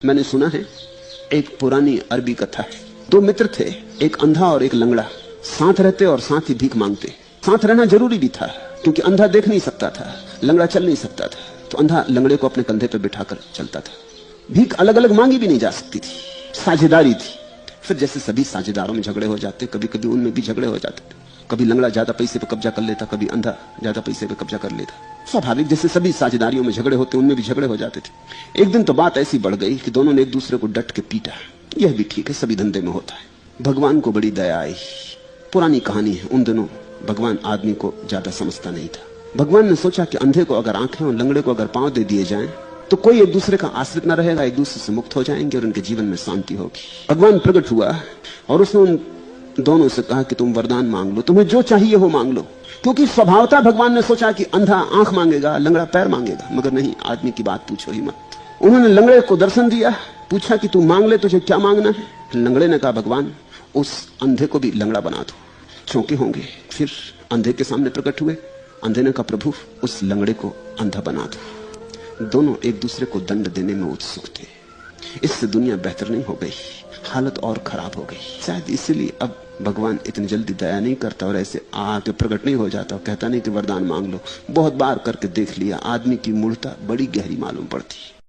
मैंने सुना है एक पुरानी अरबी कथा है। दो मित्र थे, एक अंधा और एक लंगड़ा। साथ रहते और साथ ही भीख मांगते। साथ रहना जरूरी भी था क्योंकि अंधा देख नहीं सकता था, लंगड़ा चल नहीं सकता था, तो अंधा लंगड़े को अपने कंधे पर बिठाकर चलता था। भीख अलग अलग मांगी भी नहीं जा सकती थी, साझेदारी थी। फिर जैसे सभी साझेदारों में झगड़े हो जाते, कभी कभी उनमें भी झगड़े हो जाते थे। कभी लंगड़ा ज्यादा पैसे पे कब्जा कर लेता, कभी अंधा ज्यादा पैसे पे कब्जा कर लेता। स्वाभाविक, जैसे सभी साझेदारियों में झगड़े होते उनमें भी झगड़े हो जाते थे। एक दिन तो बात ऐसी बढ़ गई कि दोनों ने एक दूसरे को डट के पीटा। यह भी ठीक है, सभी धंधे में होता है। भगवान को बड़ी दया आई। पुरानी कहानी है, उन दिनों भगवान आदमी को ज्यादा समझता नहीं था। भगवान ने सोचा कि अंधे को अगर आंखें और लंगड़े को अगर पांव दे दिए जाएं तो कोई एक दूसरे का आश्रित न रहेगा, एक दूसरे से मुक्त हो जाएंगे और उनके जीवन में शांति होगी। भगवान प्रकट हुआ और उसने उन दोनों से कहा कि तुम वरदान मांग लो, तुम्हें जो चाहिए हो मांग लो। क्योंकि स्वभावतः भगवान ने सोचा कि अंधा आंख मांगेगा, लंगड़ा पैर मांगेगा, मगर नहीं, आदमी की बात पूछो ही मत। उन्होंने लंगड़े को दर्शन दिया, पूछा कि तू मांग ले, तुझे क्या मांगना है। लंगड़े ने कहा, भगवान उस अंधे को भी लंगड़ा बना दो। चौंके होंगे। फिर अंधे के सामने प्रकट हुए। अंधे ने कहा, प्रभु उस लंगड़े को अंधा बना दो। दोनों एक दूसरे को दंड देने में उत्सुक थे। इससे दुनिया बेहतर नहीं हो गई, हालत और खराब हो गई। शायद इसीलिए अब भगवान इतनी जल्दी दया नहीं करता और ऐसे आके प्रकट नहीं हो जाता और कहता नहीं कि वरदान मांग लो। बहुत बार करके देख लिया, आदमी की मूर्खता बड़ी गहरी मालूम पड़ती है।